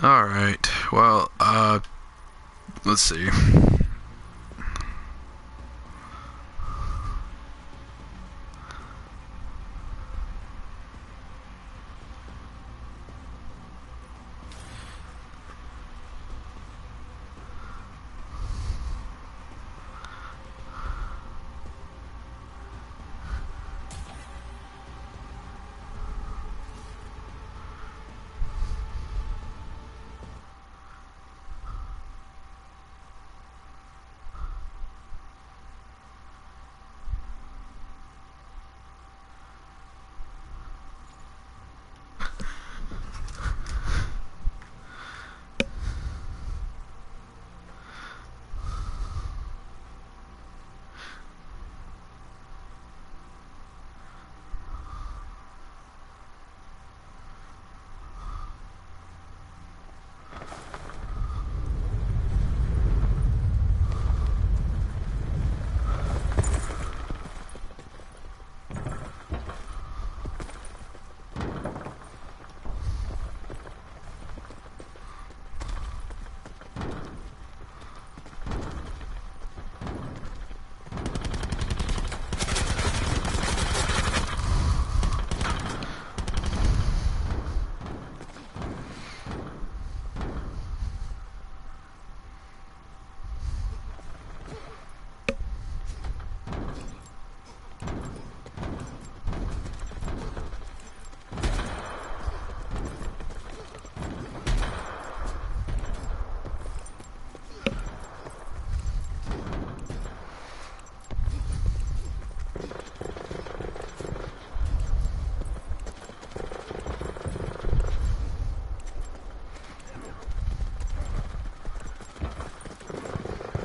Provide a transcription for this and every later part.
Alright, well, let's see.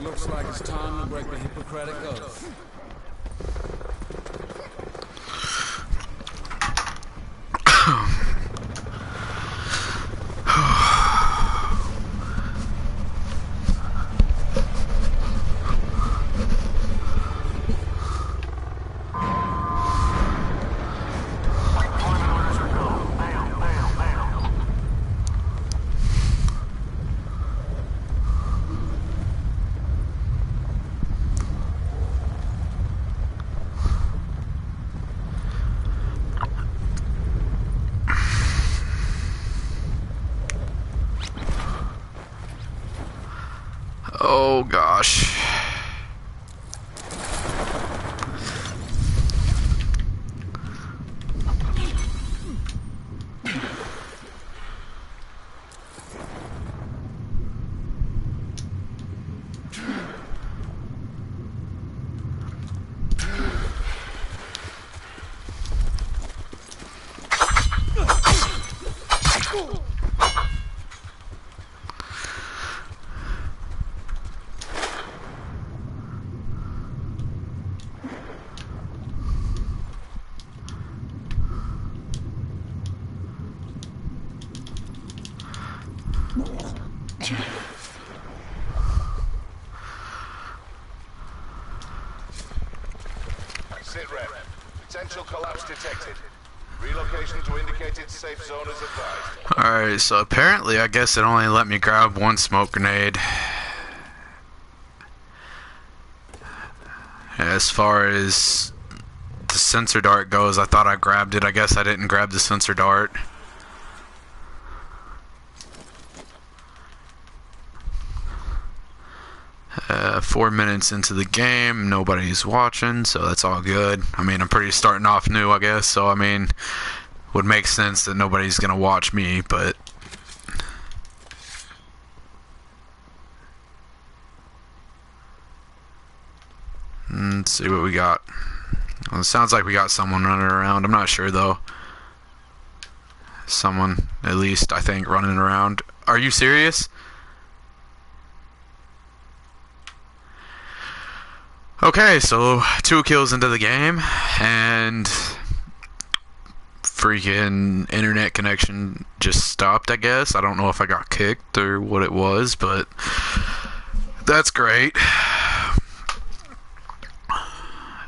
Looks like it's time to break the Hippocratic Oath. Oh gosh. Sit rep. Potential collapse detected. Relocation to indicated safe zone is advised. Alright, so apparently I guess it only let me grab one smoke grenade. As far as the sensor dart goes, I thought I grabbed it. I guess I didn't grab the sensor dart. 4 minutes into the game, nobody's watching, so that's all good. I mean, I'm pretty starting off new, I guess, so I mean, would make sense that nobody's gonna watch me, but let's see what we got. Well, it sounds like we got someone running around. I'm not sure though. Someone, at least, I think, running around. Are you serious? Okay, so 2 kills into the game, and freaking internet connection just stopped, I guess. I don't know if I got kicked or what it was, but that's great.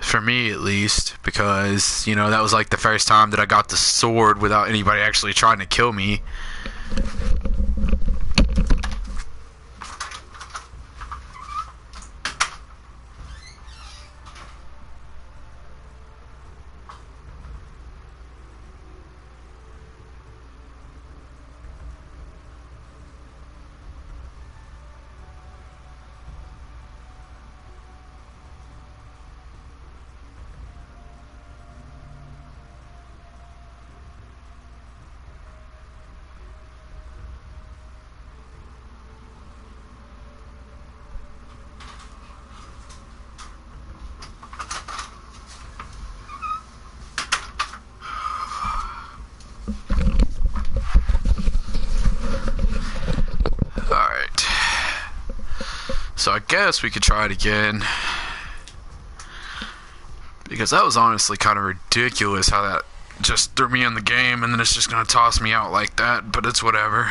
For me, at least, because, you know, that was like the first time that I got the sword without anybody actually trying to kill me. So I guess we could try it again. Because that was honestly kind of ridiculous how that just threw me in the game and then it's just going to toss me out like that, but it's whatever.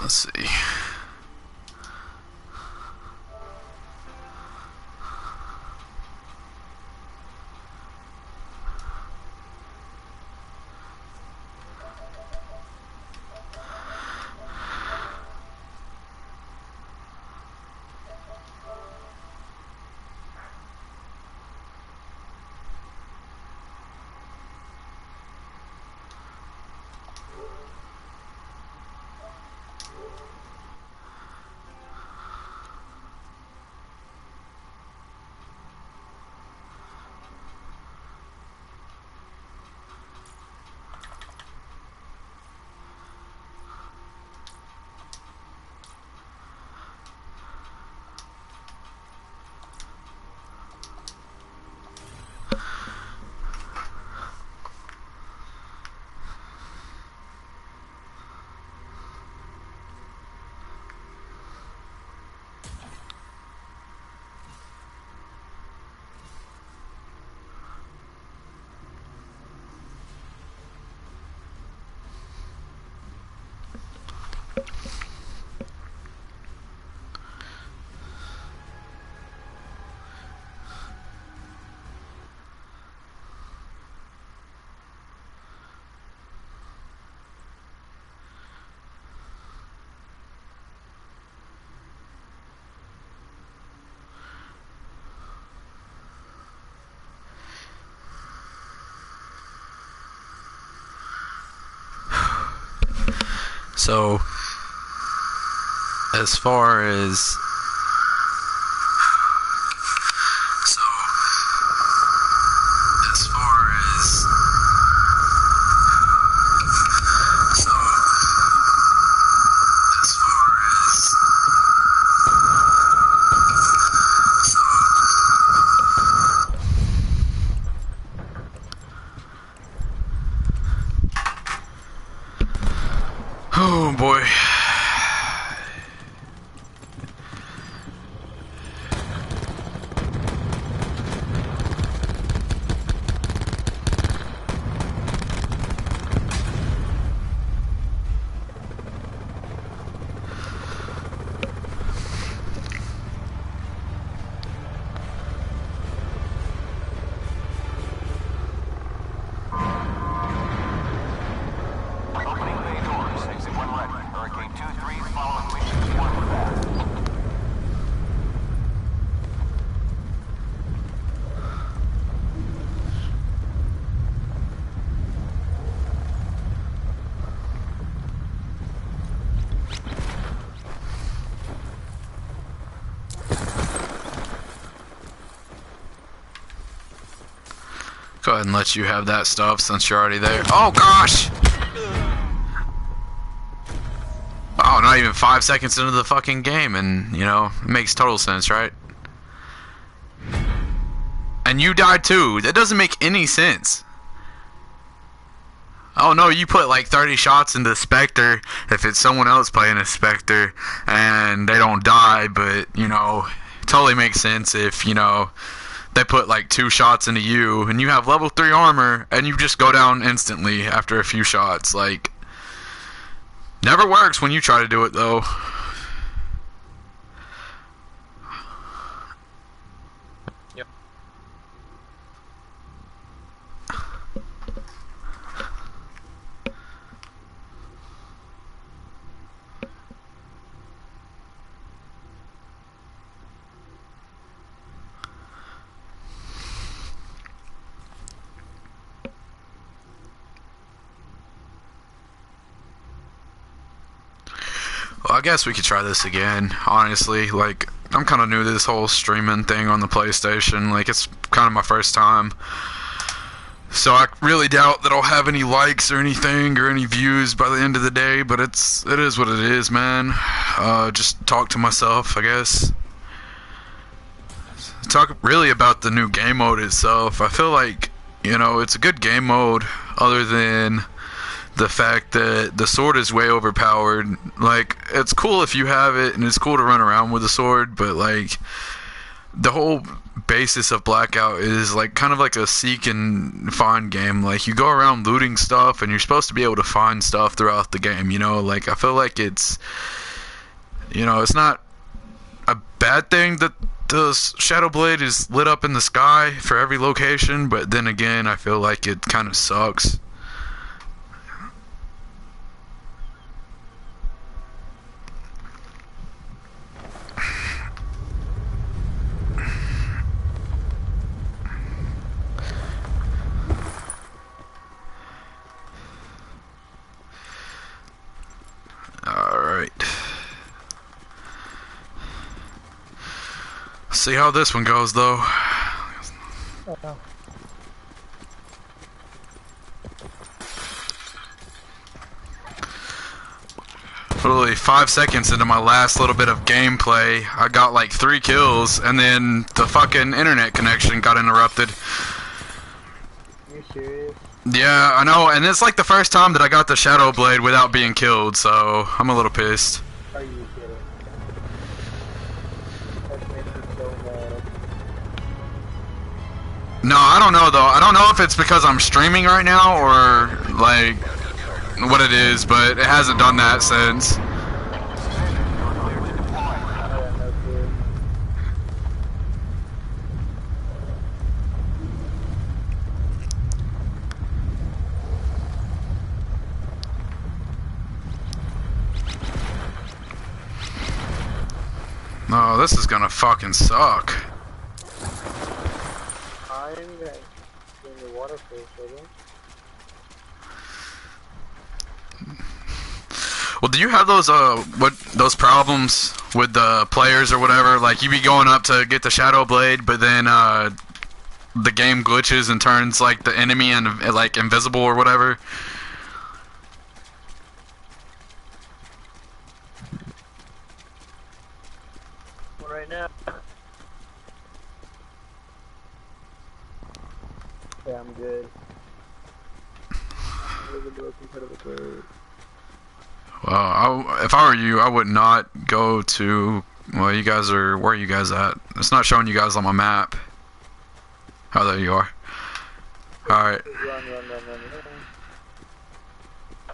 Let's see. So, as far as oh boy. Go ahead and let you have that stuff since you're already there. Oh gosh! Oh, not even 5 seconds into the fucking game, and you know, it makes total sense, right? And you died too. That doesn't make any sense. Oh no, you put like 30 shots into Spectre if it's someone else playing a Spectre and they don't die, but you know, it totally makes sense if, you know, they put like 2 shots into you and you have level 3 armor and you just go down instantly after a few shots. Like, never works when you try to do it though. Yep. Well, I guess we could try this again, honestly. Like, I'm kind of new to this whole streaming thing on the PlayStation. Like, it's kind of my first time. So I really doubt that I'll have any likes or anything or any views by the end of the day, but it is what it is, man. Just talk to myself, I guess. Talk really about the new game mode itself. I feel like, you know, it's a good game mode other than the fact that the sword is way overpowered. Like, it's cool if you have it and it's cool to run around with a sword, but like the whole basis of Blackout is like kind of like a seek and find game. Like, you go around looting stuff and you're supposed to be able to find stuff throughout the game, you know? Like, I feel like it's, you know, it's not a bad thing that the Shadow Blade is lit up in the sky for every location, but then again, I feel like it kind of sucks. Alright. See how this one goes, though. Literally 5 seconds into my last little bit of gameplay, I got like 3 kills, and then the fucking internet connection got interrupted. Are you serious? Yeah, I know, and it's like the first time that I got the Shadow Blade without being killed, so I'm a little pissed. Are you kidding? That makes me so mad. No, I don't know though. I don't know if it's because I'm streaming right now or like what it is, but it hasn't done that since. No, this is gonna fucking suck. I'm gonna in the water for a second. Well, do you have those those problems with the players or whatever? Like, you be going up to get the Shadow Blade, but then the game glitches and turns like the enemy and like invisible or whatever. Right now. Yeah, I'm good. Well, if I were you, I would not go to. Well, you guys are. Where are you guys at? It's not showing you guys on my map. Oh, there you are. Alright. Run.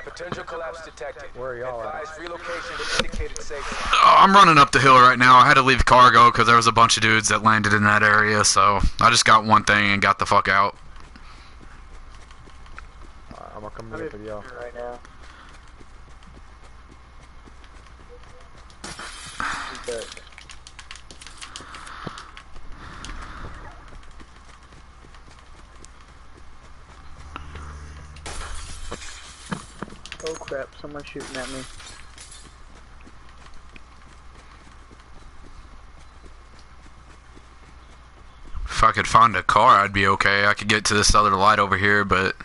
Potential collapse detected. Where are y'all at? Advise relocation to indicated safe zone. Oh, I'm running up the hill right now. I had to leave cargo because there was a bunch of dudes that landed in that area, so I just got one thing and got the fuck out. I'm gonna come here for y'all right now. Oh crap, someone's shooting at me. If I could find a car, I'd be okay. I could get to this other light over here, but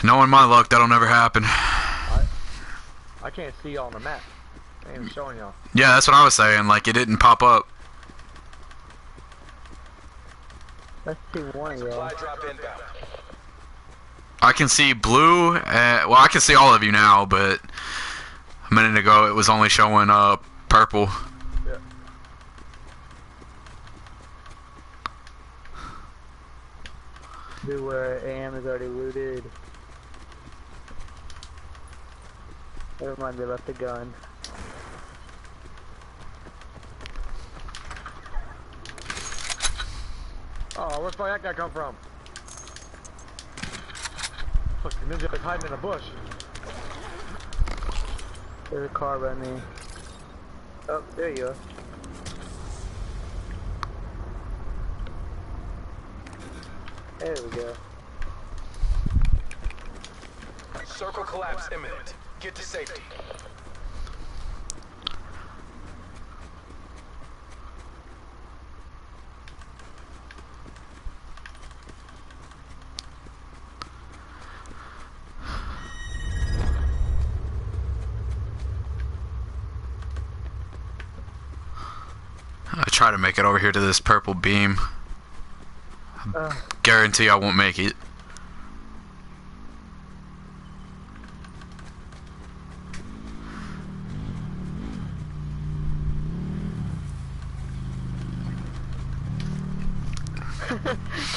knowing my luck, that'll never happen. I can't see y'all on the map. I ain't even showing y'all. Yeah, that's what I was saying. Like, it didn't pop up. Let's see one of y'all. Supply drop inbound. I can see blue. Well, I can see all of you now, but a minute ago it was only showing purple. Yeah. Dude, where AM is already looted. Never mind, they left the gun. Oh, where's that guy come from? Look, the ninja is hiding in a bush. There's a car by me. Oh, there you are. There we go. Circle collapse imminent. Get to safety. I try to make it over here to this purple beam. Guarantee I won't make it.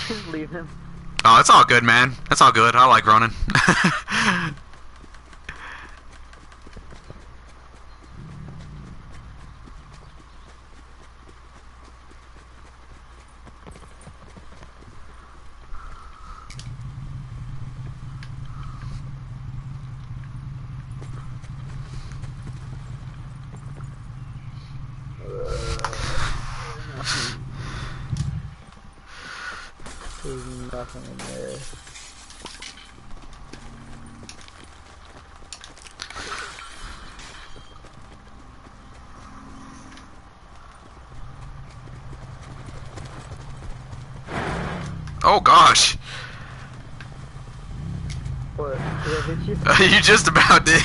Just leave him. Oh, it's all good, man. That's all good. I like running. There's nothing in there. Oh gosh. What? Did I hit you? You just about did.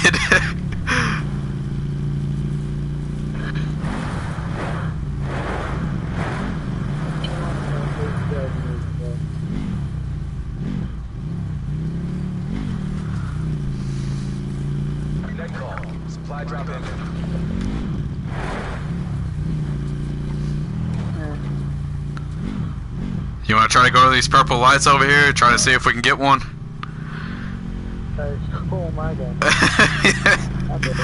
Net call. Supply drop in. You want to try to go to these purple lights over here? Try to see if we can get one. Oh my god. I'm dead.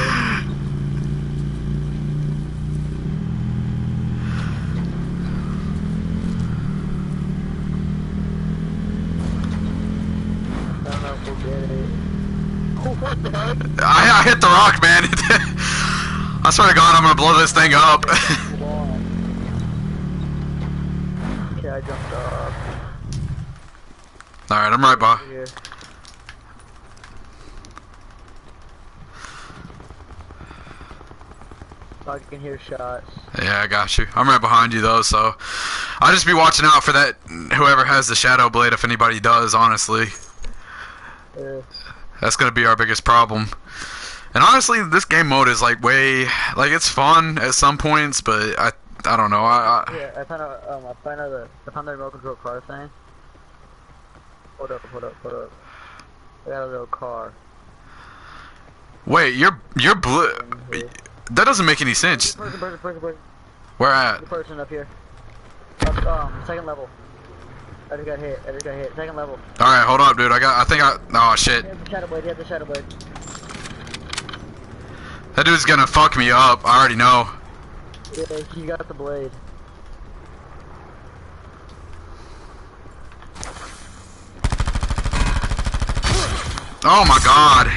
I don't know if we'll get it. What the heck? I hit the rock, man. I swear to God, I'm gonna blow this thing up. Okay, I jumped off. All right, I'm right by. Here. I can hear shots. Yeah, I got you. I'm right behind you though, so I'll just be watching out for that. Whoever has the shadow blade, if anybody does, honestly, that's gonna be our biggest problem. And honestly, this game mode is like it's fun at some points, but I don't know. Yeah, I found the remote control car thing. Hold up. I got a little car. Wait, you're blue. That doesn't make any sense. Person. Where at? The person up here. Up, second level. I just got hit. Second level. All right, hold up, dude. Oh shit. He has the shadow blade. That dude's gonna fuck me up. I already know. Yeah, he got the blade. Oh my god.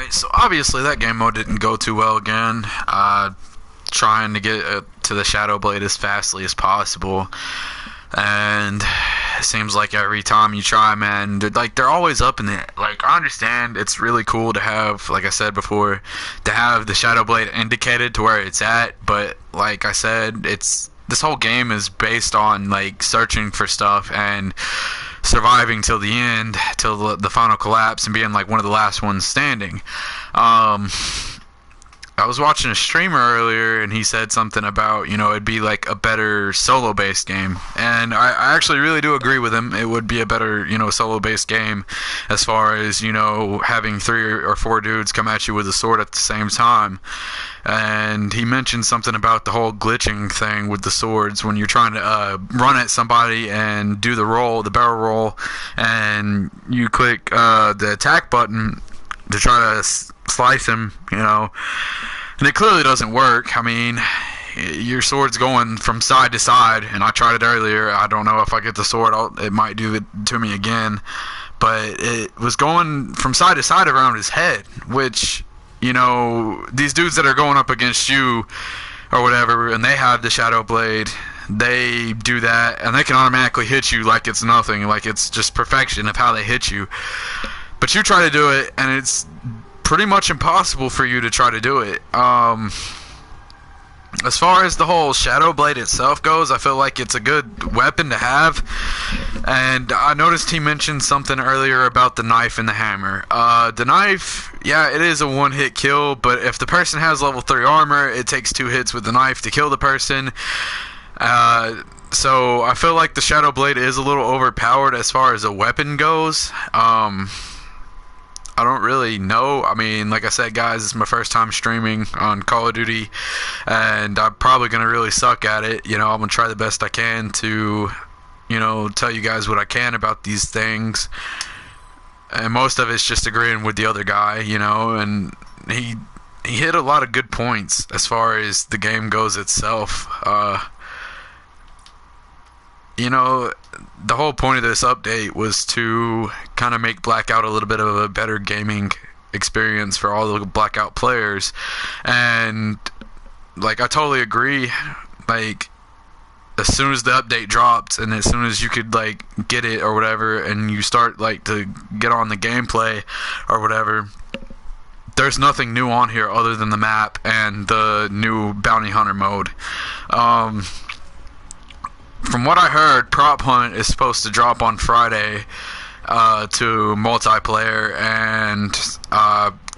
So obviously that game mode didn't go too well again. Trying to get to the Shadow Blade as fastly as possible, and it seems like every time you try, man, they're always up in the, like, I understand it's really cool to have, like I said before, to have the Shadow Blade indicated to where it's at, but like I said, this whole game is based on like searching for stuff, and surviving till the end, till the final collapse, and being like one of the last ones standing. I was watching a streamer earlier, and he said something about, it'd be like a better solo-based game. And I actually really do agree with him. It would be a better, solo-based game as far as, having 3 or 4 dudes come at you with a sword at the same time. And he mentioned something about the whole glitching thing with the swords when you're trying to run at somebody and do the barrel roll, and you click the attack button to try to slice him, and it clearly doesn't work. I mean, your sword's going from side to side, and I tried it earlier. I don't know if I get the sword, it might do it to me again, but it was going from side to side around his head, which, these dudes that are going up against you or whatever, and they have the Shadow Blade, they do that, and they can automatically hit you like it's nothing, like it's just perfection of how they hit you. But you try to do it, and it's pretty much impossible for you to try to do it. As far as the whole Shadow Blade itself goes, I feel like it's a good weapon to have. And I noticed he mentioned something earlier about the knife and the hammer. The knife, yeah, it is a one-hit kill, but if the person has level 3 armor, it takes 2 hits with the knife to kill the person. So I feel like the Shadow Blade is a little overpowered as far as a weapon goes. I don't really know. I mean, like I said, guys, it's my first time streaming on Call of Duty, and I'm probably going to really suck at it. I'm going to try the best I can to, tell you guys what I can about these things. And most of it's just agreeing with the other guy, and he hit a lot of good points as far as the game goes itself. The whole point of this update was to kind of make Blackout a little bit of a better gaming experience for all the Blackout players. And, I totally agree. As soon as the update dropped, and as soon as you could, get it or whatever, and you start, to get on the gameplay or whatever, there's nothing new on here other than the map and the new Bounty Hunter mode. From what I heard, Prop Hunt is supposed to drop on Friday to multiplayer, and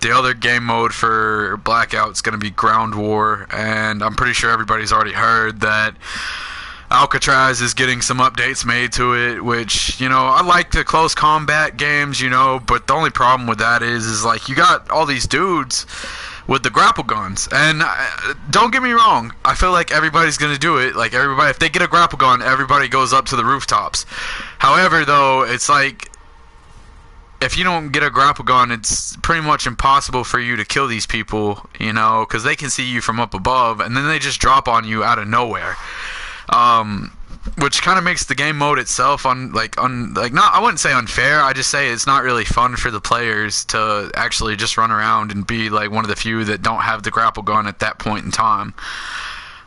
the other game mode for Blackout is going to be Ground War, and I'm pretty sure everybody's already heard that Alcatraz is getting some updates made to it, which, I like the close combat games, but the only problem with that is you got all these dudes with the grapple guns, and don't get me wrong, I feel like everybody's gonna do it. Everybody, if they get a grapple gun, everybody goes up to the rooftops. However, though, it's if you don't get a grapple gun, it's pretty much impossible for you to kill these people, because they can see you from up above, and then they just drop on you out of nowhere. Which kind of makes the game mode itself I wouldn't say unfair. I just say it's not really fun for the players to actually just run around and be one of the few that don't have the grapple gun at that point in time.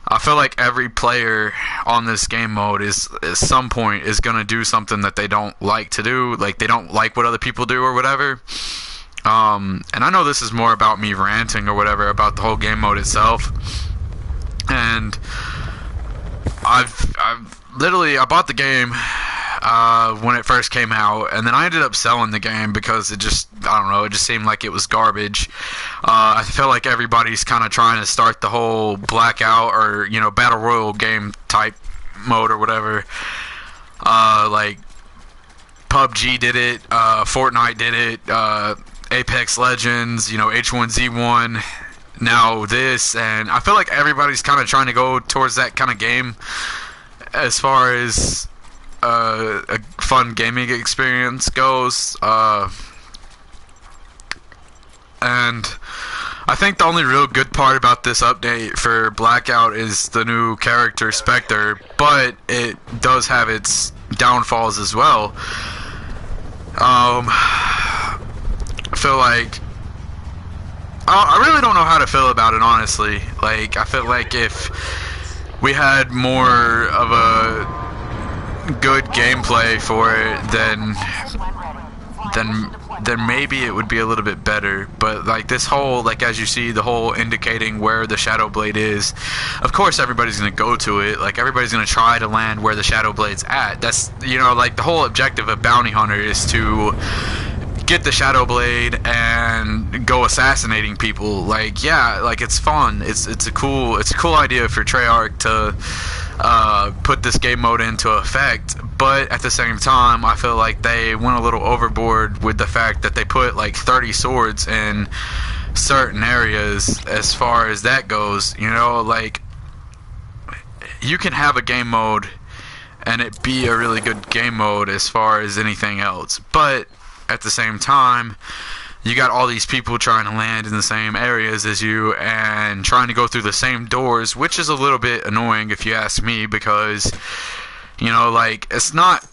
I feel like every player on this game mode is at some point is going to do something that they don't like to do, they don't like what other people do or whatever. And I know this is more about me ranting or whatever about the whole game mode itself. And I've literally, I bought the game when it first came out, and then I ended up selling the game because it just seemed like it was garbage. I feel like everybody's kind of trying to start the whole Blackout or, Battle Royale game type mode or whatever. PUBG did it, Fortnite did it, Apex Legends, H1Z1, now this, and I feel like everybody's kind of trying to go towards that kind of game as far as a fun gaming experience goes, and I think the only real good part about this update for Blackout is the new character Spectre, but it does have its downfalls as well. I feel like I really don't know how to feel about it, honestly. I feel like if we had more of a good gameplay for it, then then maybe it would be a little bit better. But like this whole, like as you see, the whole indicating where the Shadow Blade is, of course everybody's gonna go to it. Like everybody's gonna try to land where the Shadow Blade's at. That's, you know, like the whole objective of Bounty Hunter is to get the Shadow Blade and go assassinating people. Like, yeah, like it's fun. It's a cool idea for Treyarch to put this game mode into effect, but at the same time I feel like they went a little overboard with the fact that they put like 30 swords in certain areas as far as that goes. You know, like you can have a game mode and it be a really good game mode as far as anything else, but at the same time you got all these people trying to land in the same areas as you and trying to go through the same doors, which is a little bit annoying if you ask me, because, you know, like, it's not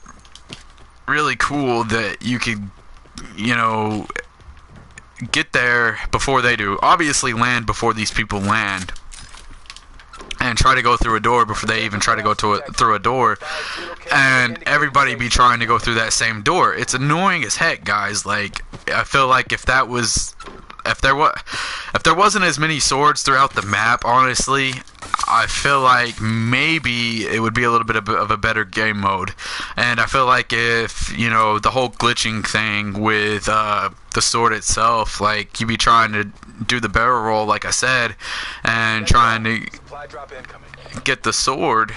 really cool that you could, you know, get there before they do. Obviously land before these people land, and try to go through a door before they even try to go through a door, and everybody be trying to go through that same door. It's annoying as heck, guys. Like, I feel like if there wasn't as many swords throughout the map, honestly, I feel like maybe it would be a little bit of a better game mode. And I feel like if, you know, the whole glitching thing with the sword itself, like, you be trying to do the barrel roll, like I said, and trying to get the sword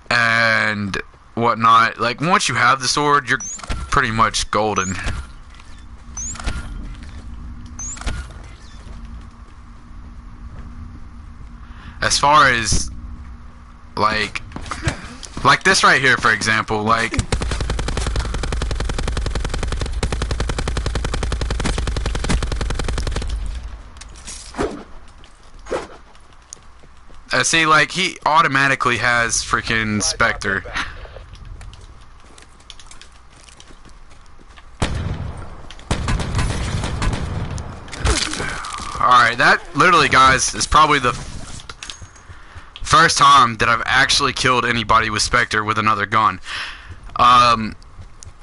and whatnot. Like, once you have the sword, you're pretty much golden. As far as like this right here, for example, like, see, like, he automatically has freaking Spectre. Alright, that literally, guys, is probably the first time that I've actually killed anybody with Spectre with another gun.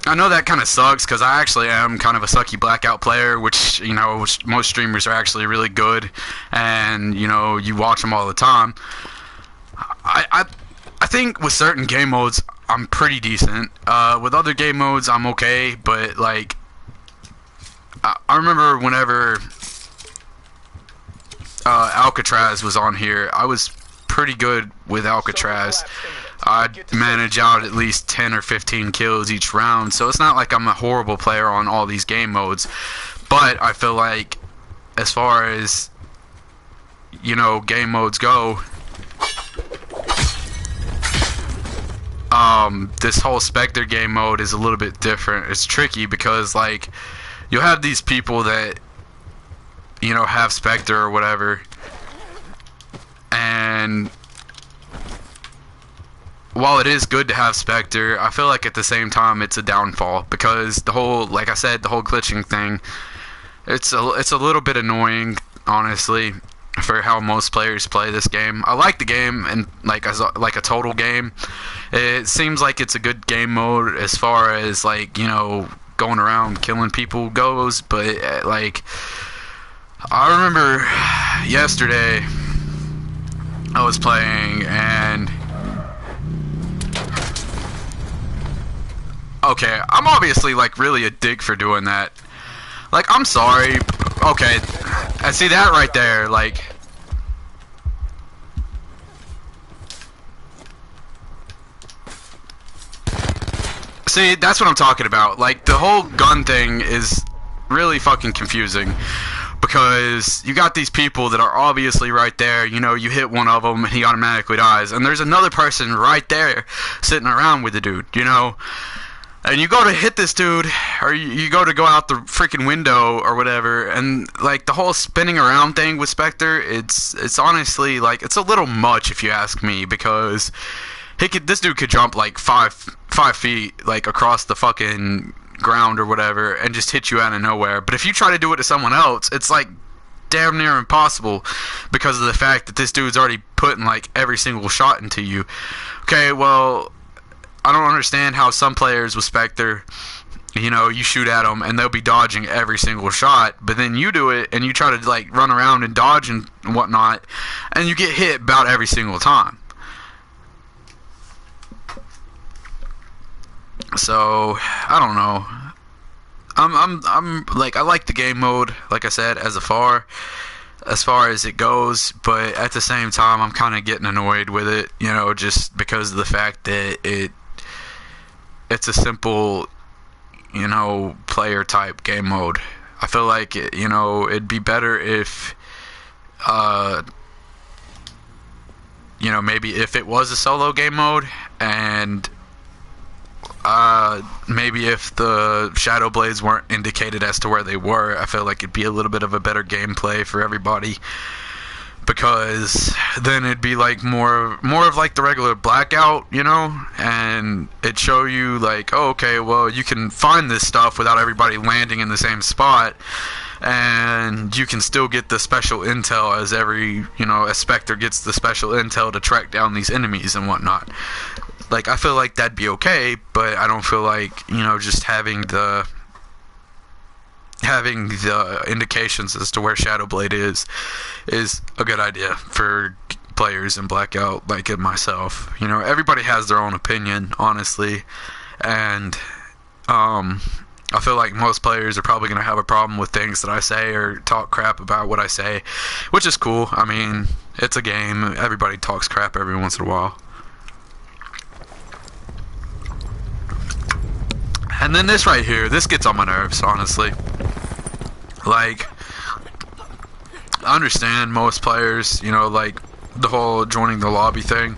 I know that kind of sucks, because I actually am kind of a sucky blackout player, which, you know, most streamers are actually really good, and, you know, you watch them all the time. I think with certain game modes, I'm pretty decent. With other game modes, I'm okay, but, like, I remember whenever Alcatraz was on here, I was pretty good with Alcatraz. I'd manage out at least 10 or 15 kills each round, so it's not like I'm a horrible player on all these game modes. But I feel like, as far as, you know, game modes go, this whole Spectre game mode is a little bit different. It's tricky because, like, you'll have these people that, you know, have Spectre or whatever, and while it is good to have Spectre, I feel like at the same time it's a downfall, because the whole, like I said, the whole glitching thing, it's a little bit annoying, honestly, for how most players play this game. I like the game, and like as a total game, it seems like it's a good game mode as far as, like, you know, going around killing people goes. But like, I remember yesterday I was playing, and okay, I'm obviously, like, really a dick for doing that. Like, I'm sorry. Okay, I see that right there, like, see, that's what I'm talking about. Like, the whole gun thing is really fucking confusing, because you got these people that are obviously right there. You know, you hit one of them and he automatically dies, and there's another person right there sitting around with the dude, you know, and you go to hit this dude, or you go out the freaking window or whatever, and, like, the whole spinning around thing with Spectre, it's honestly, like, it's a little much if you ask me, because this dude could jump like 5 feet, like, across the fucking ground or whatever, and just hit you out of nowhere. But if you try to do it to someone else, it's like damn near impossible, because of the fact that this dude's already putting, like, every single shot into you. Okay, well, I don't understand how some players with Spectre you know, you shoot at them and they'll be dodging every single shot, but then you do it and you try to like run around and dodge and whatnot, and you get hit about every single time. So I don't know. I'm like, I like the game mode, like I said, as far as it goes, but at the same time I'm kind of getting annoyed with it, you know, just because of the fact that it's a simple, you know, player type game mode. I feel like it, you know, it'd be better if you know, maybe if it was a solo game mode, and maybe if the Shadow Blades weren't indicated as to where they were, I feel like it'd be a little bit of a better gameplay for everybody, because then it'd be like more of like the regular Blackout, you know, and it'd show you like, oh, okay, well, you can find this stuff without everybody landing in the same spot, and you can still get the special intel as every, you know, as Spectre gets the special intel to track down these enemies and whatnot. Like, I feel like that'd be okay, but I don't feel like, you know, just having the indications as to where Shadowblade is a good idea for players in Blackout like it myself. You know, everybody has their own opinion, honestly, and I feel like most players are probably going to have a problem with things that I say or talk crap about what I say, which is cool. I mean, it's a game. Everybody talks crap every once in a while. And then this right here, this gets on my nerves, honestly. Like, I understand most players, you know, like the whole joining the lobby thing,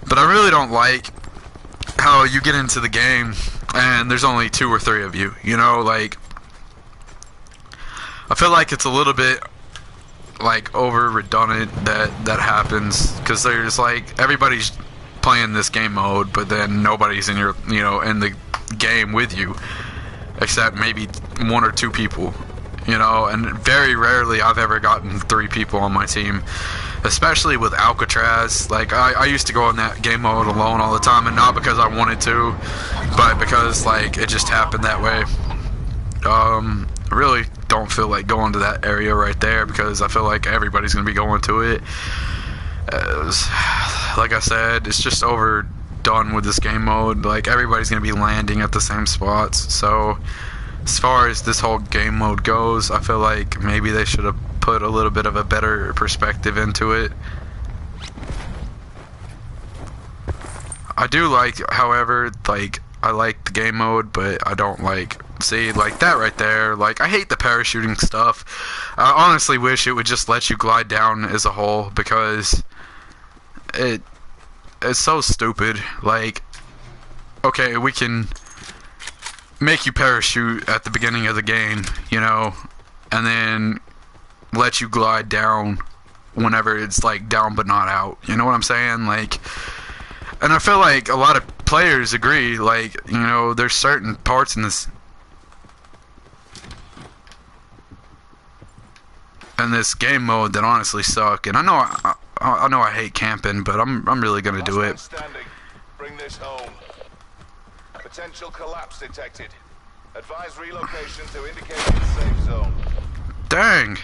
but I really don't like how you get into the game and there's only 2 or 3 of you, you know, like, I feel like it's a little bit like over redundant that happens, because there's like, everybody's playing this game mode, but then nobody's in your, you know, in the game with you, except maybe 1 or 2 people, you know, and very rarely I've ever gotten 3 people on my team, especially with Alcatraz. Like, I used to go in that game mode alone all the time, and not because I wanted to, but because, like, it just happened that way. I really don't feel like going to that area right there, because I feel like everybody's going to be going to it. Like I said, it's just overdone with this game mode. Like, everybody's going to be landing at the same spots. So as far as this whole game mode goes, I feel like maybe they should have put a little bit of a better perspective into it. I do like, however, like, I like the game mode, but I don't like, see, like that right there, like, I hate the parachuting stuff. I honestly wish it would just let you glide down as a whole, because it's so stupid. Like, okay, we can make you parachute at the beginning of the game, you know, and then let you glide down whenever it's like down but not out, you know what I'm saying? Like, and I feel like a lot of players agree, like, you know, there's certain parts in this game mode that honestly suck, and I know I hate camping, but I'm really gonna do it. Bring this home. Potential collapse detected. Advise relocation to indicated safe zone. Dang.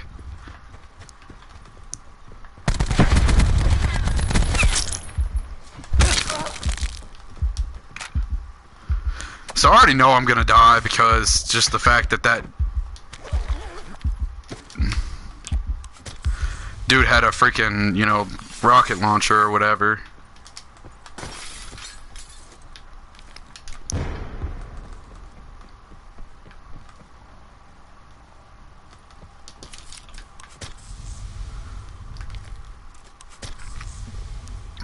So I already know I'm gonna die, because just the fact that dude had a freaking, you know, rocket launcher or whatever.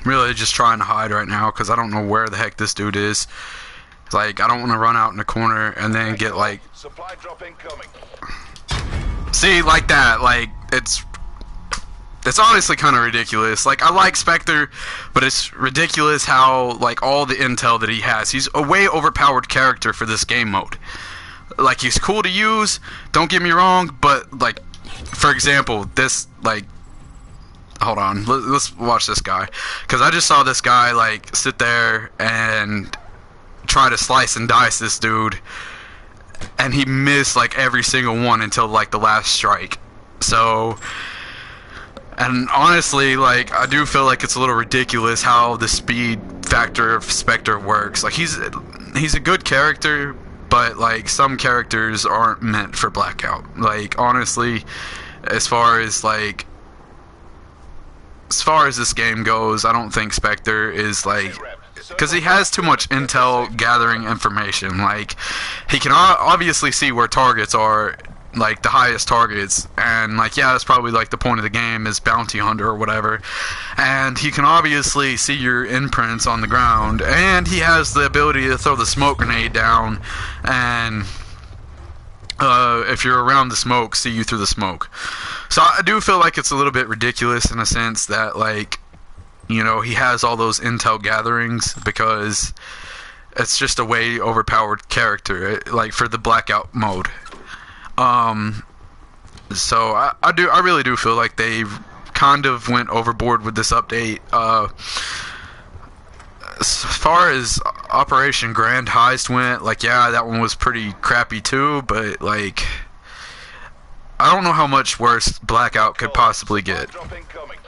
I'm really just trying to hide right now, because I don't know where the heck this dude is. Like, I don't want to run out in the corner and then get, like... Supply drop incoming. See, like that, like, it's honestly kind of ridiculous. Like, I like Spectre, but it's ridiculous how, like, all the intel that he has. He's a way overpowered character for this game mode. Like, he's cool to use, don't get me wrong, but, like, for example, this, like... Hold on, let's watch this guy. Because I just saw this guy, like, sit there and try to slice and dice this dude and he missed like every single one until like the last strike. So, and honestly, like, I do feel like it's a little ridiculous how the speed factor of Spectre works. Like, he's a good character, but like some characters aren't meant for Blackout. Like, honestly, as far as this game goes, I don't think Spectre is like, because he has too much intel gathering information. Like, he can obviously see where targets are, like the highest targets, and like, yeah, that's probably like the point of the game is bounty hunter or whatever, and he can obviously see your imprints on the ground, and he has the ability to throw the smoke grenade down, and if you're around the smoke, see you through the smoke. So I do feel like it's a little bit ridiculous in a sense that, like, you know, he has all those intel gatherings, because it's just a way overpowered character, like, for the Blackout mode. So I really do feel like they kind of went overboard with this update. As far as Operation Grand Heist went, like, yeah, that one was pretty crappy too, but like, I don't know how much worse Blackout could possibly get. Drop incoming.